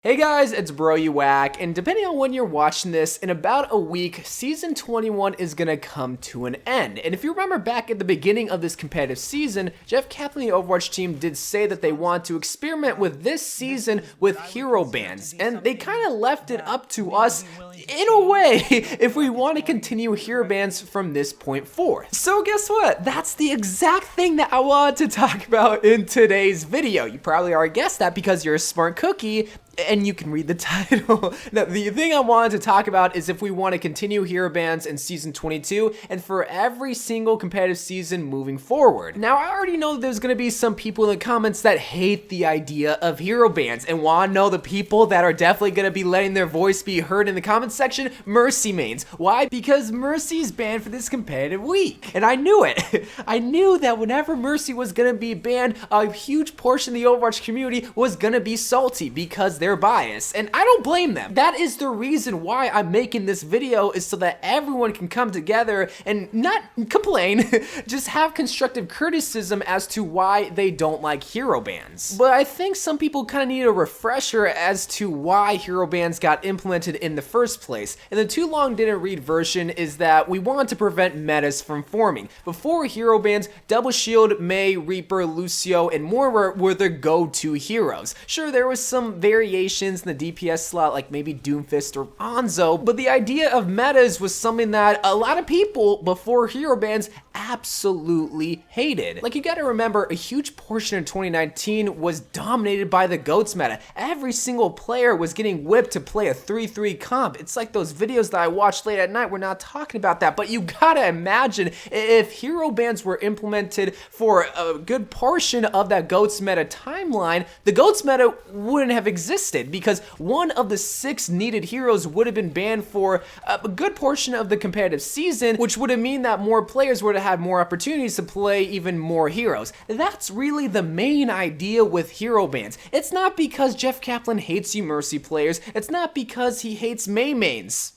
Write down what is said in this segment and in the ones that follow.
Hey guys, it's Bro You Whack, and depending on when you're watching this, in about a week, Season 21 is gonna come to an end. And if you remember back at the beginning of this competitive season, Jeff Kaplan and the Overwatch team did say that they want to experiment with this season with hero bans, and they kind of left it up to us, in a way, if we want to continue hero bans from this point forth. So guess what? That's the exact thing that I wanted to talk about in today's video. You probably already guessed that because you're a smart cookie, and you can read the title. Now, the thing I wanted to talk about is if we want to continue hero bans in Season 22 and for every single competitive season moving forward. Now, I already know that there's going to be some people in the comments that hate the idea of hero bans and want to know the people that are definitely going to be letting their voice be heard in the comments section, Mercy mains. Why? Because Mercy's banned for this competitive week. And I knew it. I knew that whenever Mercy was going to be banned, a huge portion of the Overwatch community was going to be salty because they're biased, and I don't blame them. That is the reason why I'm making this video, is so that everyone can come together and not complain, just have constructive criticism as to why they don't like hero bans. But I think some people kind of need a refresher as to why hero bans got implemented in the first place. And the too long didn't read version is that we want to prevent metas from forming. Before hero bans, Double Shield, Mei, Reaper, Lucio, and Moira were the go-to heroes. Sure, there was some variation in the DPS slot, like maybe Doomfist or Hanzo, but the idea of metas was something that a lot of people before hero bans absolutely hated. Like, you gotta remember, a huge portion of 2019 was dominated by the GOATS meta. Every single player was getting whipped to play a 3-3 comp. It's like those videos that I watched late at night. We're not talking about that, but you gotta imagine if hero bans were implemented for a good portion of that GOATS meta timeline, the GOATS meta wouldn't have existed, because one of the 6 needed heroes would have been banned for a good portion of the competitive season, which would have mean that more players would have had more opportunities to play even more heroes. That's really the main idea with hero bans. It's not because Jeff Kaplan hates you Mercy players, it's not because he hates Mei mains.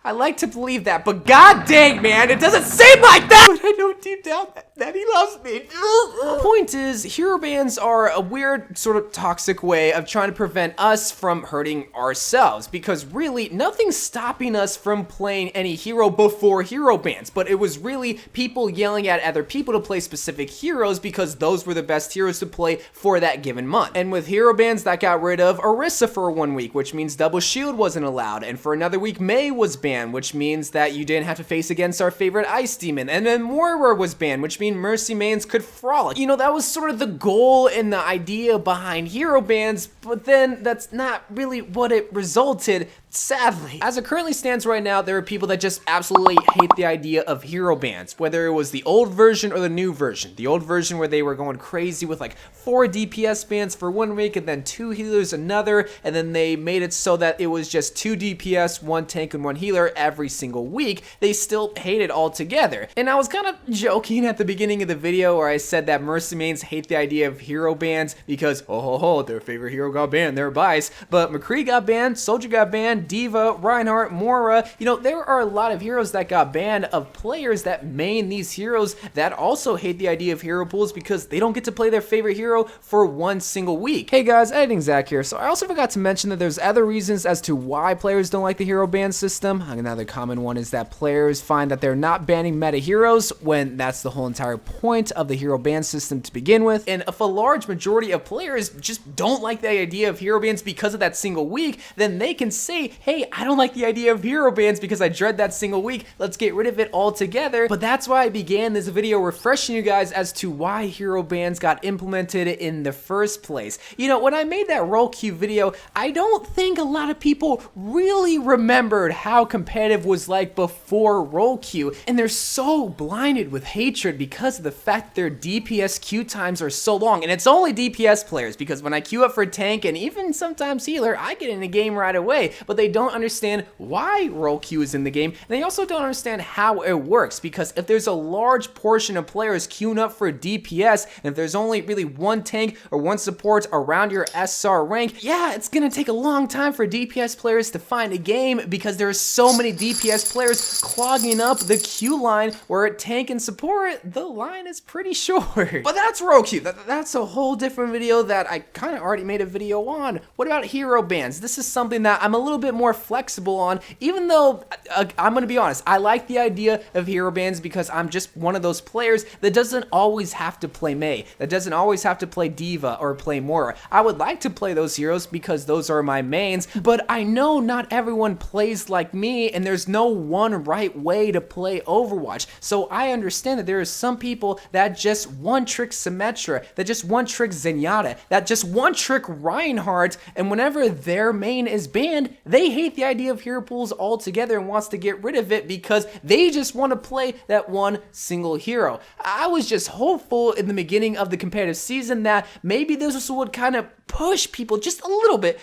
I like to believe that, but god dang, man, it doesn't seem like that! But I know deep down that he loves me. The point is, hero bans are a weird, sort of toxic way of trying to prevent us from hurting ourselves, because really, nothing's stopping us from playing any hero before hero bans, but it was really people yelling at other people to play specific heroes because those were the best heroes to play for that given month. And with hero bans, that got rid of Orisa for 1 week, which means Double Shield wasn't allowed, and for another week, Mei was banned, which means that you didn't have to face against our favorite Ice Demon, and then Moira was banned, which means Mercy mains could frolic. You know, that was sort of the goal and the idea behind hero bans, but then that's not really what it resulted, sadly. As it currently stands right now, there are people that just absolutely hate the idea of hero bans, whether it was the old version or the new version. The old version where they were going crazy with like 4 DPS bans for 1 week and then 2 healers another, and then they made it so that it was just 2 DPS, 1 tank, and 1 healer every single week. They still hate it altogether. And I was kind of joking at the beginning of the video where I said that Mercy mains hate the idea of hero bans because, their favorite hero got banned, they're biased. But McCree got banned, Soldier got banned, Diva, Reinhardt, Moira. You know, there are a lot of heroes that got banned of players that main these heroes that also hate the idea of hero pools because they don't get to play their favorite hero for 1 single week. Hey guys, editing Zach here. So I also forgot to mention that there's other reasons as to why players don't like the hero ban system. Another common one is that players find that they're not banning meta heroes when that's the whole entire point of the hero ban system to begin with. And if a large majority of players just don't like the idea of hero bans because of that single week, then they can say, hey, I don't like the idea of hero bans because I dread that single week. Let's get rid of it altogether. But that's why I began this video refreshing you guys as to why hero bans got implemented in the first place. You know, when I made that roll queue video, I don't think a lot of people really remembered how competitive was like before roll queue, and they're so blinded with hatred because of the fact their DPS queue times are so long. And it's only DPS players, because when I queue up for tank and even sometimes healer, I get in the game right away. But they don't understand why roll queue is in the game, and they also don't understand how it works, because if there's a large portion of players queuing up for DPS, and if there's only really 1 tank or 1 support around your SR rank, yeah, it's gonna take a long time for DPS players to find a game because there's so so many DPS players clogging up the queue line, where at tank and support, the line is pretty short. But that's Roku. That's a whole different video that I kind of already made a video on. What about hero bans? This is something that I'm a little bit more flexible on, even though I'm gonna be honest, I like the idea of hero bans because I'm just one of those players that doesn't always have to play Mei, that doesn't always have to play Diva or play Moira. I would like to play those heroes because those are my mains, but I know not everyone plays like me, and there's no one right way to play Overwatch. So I understand that there are some people that just one-trick Symmetra, that just one-trick Zenyatta, that just one-trick Reinhardt, and whenever their main is banned, they hate the idea of hero pools altogether and wants to get rid of it because they just want to play that one single hero. I was just hopeful in the beginning of the competitive season that maybe this would kind of push people just a little bit,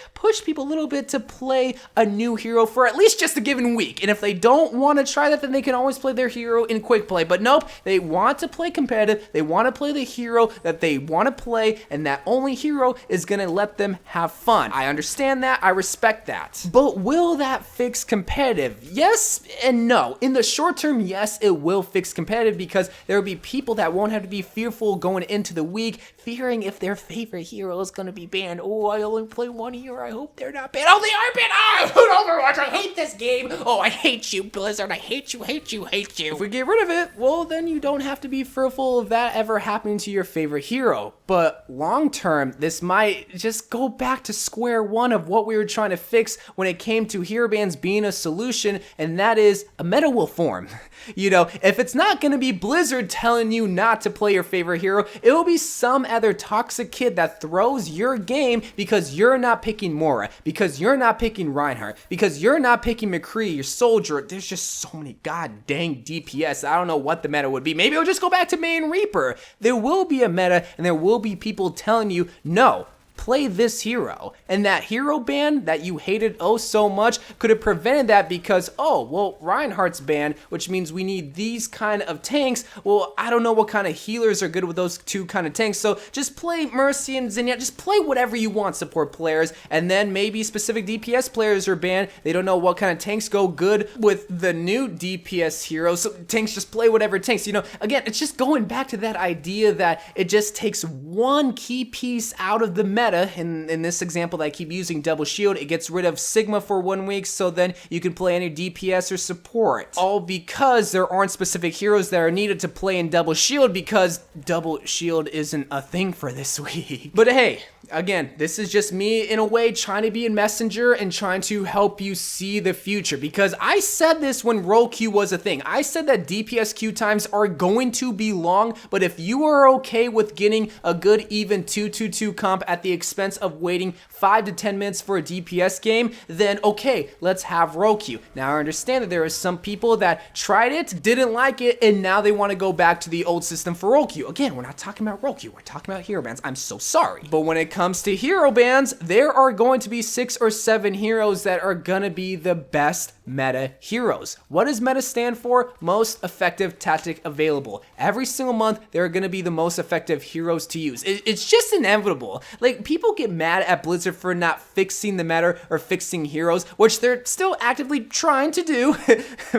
to play a new hero for at least just a given week. And if they don't want to try that, then they can always play their hero in quick play. But nope, they want to play competitive, they want to play the hero that they want to play, and that only hero is going to let them have fun. I understand that, I respect that. But will that fix competitive? Yes and no. In the short term, yes, it will fix competitive because there will be people that won't have to be fearful going into the week, fearing if their favorite hero is going to be banned. Oh, I only play one hero, I hope they're not banned. Oh, they are banned! Oh, Overwatch, I hate this game! Oh, I hate you, Blizzard, I hate you, hate you, hate you. If we get rid of it, well, then you don't have to be fearful of that ever happening to your favorite hero. But long term, this might just go back to square one of what we were trying to fix when it came to hero bans being a solution, and that is a meta will form. You know, if it's not gonna be Blizzard telling you not to play your favorite hero, it will be some other toxic kid that throws your game because you're not picking Moira, because you're not picking Reinhardt, because you're not picking McCree, your soldier. There's just so many god dang DPS. I don't know what the meta would be. Maybe it'll just go back to main Reaper. There will be a meta, and there will be people telling you, no, play this hero. And that hero ban that you hated oh so much could have prevented that because, oh, well, Reinhardt's banned, which means we need these kind of tanks. Well, I don't know what kind of healers are good with those two kind of tanks, so just play Mercy and Zenyatta. Just play whatever you want, support players, and then maybe specific DPS players are banned. They don't know what kind of tanks go good with the new DPS heroes, so tanks just play whatever tanks. You know, again, it's just going back to that idea that it just takes one key piece out of the meta. In this example that I keep using, double shield, it gets rid of Sigma for 1 week, so then you can play any DPS or support. All because there aren't specific heroes that are needed to play in double shield because double shield isn't a thing for this week. But hey, again, this is just me in a way trying to be a messenger and trying to help you see the future, because I said this when role queue was a thing. I said that DPS queue times are going to be long, but if you are okay with getting a good even 2-2-2 comp at the expense of waiting 5 to 10 minutes for a DPS game, then okay, let's have role queue. Now I understand that there are some people that tried it, didn't like it, and now they want to go back to the old system for role queue. Again, we're not talking about role queue, we're talking about hero bans. I'm so sorry. But when it comes to hero bans, there are going to be 6 or 7 heroes that are gonna be the best meta heroes. What does meta stand for? Most effective tactic available. Every single month, there are gonna be the most effective heroes to use. It's just inevitable. Like, people get mad at Blizzard for not fixing the meta or fixing heroes, which they're still actively trying to do.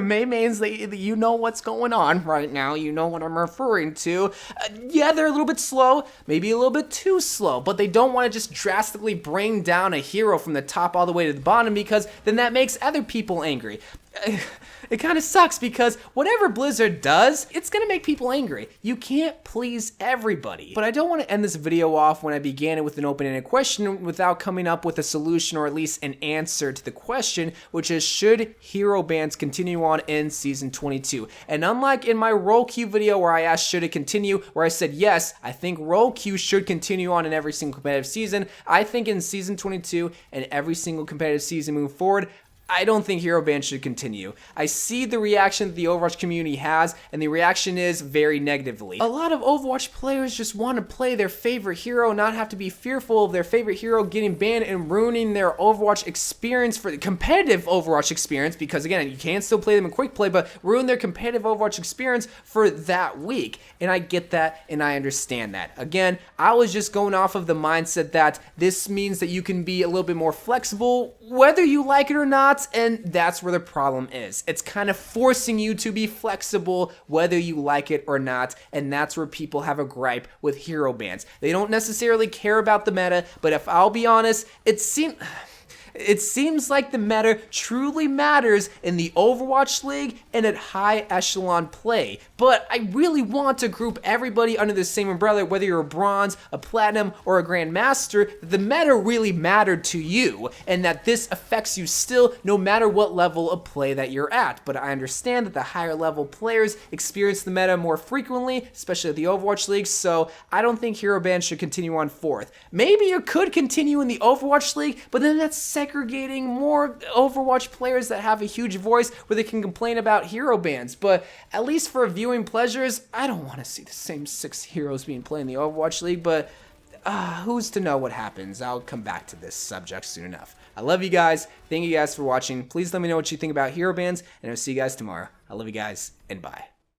Mei mains, you know what's going on right now. You know what I'm referring to. Yeah, they're a little bit slow, maybe a little bit too slow, but they don't want to just drastically bring down a hero from the top all the way to the bottom because then that makes other people angry. It kind of sucks because whatever Blizzard does, it's gonna make people angry. You can't please everybody. But I don't want to end this video off when I began it with an open-ended question without coming up with a solution or at least an answer to the question, which is, should hero bans continue on in Season 22? And unlike in my role queue video where I asked should it continue, where I said yes, I think role queue should continue on in every single competitive season, I think in Season 22 and every single competitive season moving forward, I don't think hero bans should continue. I see the reaction that the Overwatch community has, and the reaction is very negatively. A lot of Overwatch players just want to play their favorite hero, not have to be fearful of their favorite hero getting banned and ruining their Overwatch experience, for the competitive Overwatch experience, because again, you can still play them in quick play, but ruin their competitive Overwatch experience for that week. And I get that, and I understand that. Again, I was just going off of the mindset that this means that you can be a little bit more flexible, whether you like it or not. not, and that's where the problem is. It's kind of forcing you to be flexible whether you like it or not, and that's where people have a gripe with hero bans. They don't necessarily care about the meta, but if I'll be honest, it seems like the meta truly matters in the Overwatch League and at high echelon play. But I really want to group everybody under the same umbrella, whether you're a bronze, a platinum, or a grandmaster, that the meta really mattered to you, and that this affects you still no matter what level of play that you're at. But I understand that the higher level players experience the meta more frequently, especially at the Overwatch League, so I don't think hero bans should continue on fourth. Maybe it could continue in the Overwatch League, but then that's segregating more Overwatch players that have a huge voice where they can complain about hero bans. But at least for viewing pleasures, I don't want to see the same 6 heroes being played in the Overwatch League, but who's to know what happens? I'll come back to this subject soon enough. I love you guys. Thank you guys for watching. Please let me know what you think about hero bans, and I'll see you guys tomorrow. I love you guys, and bye.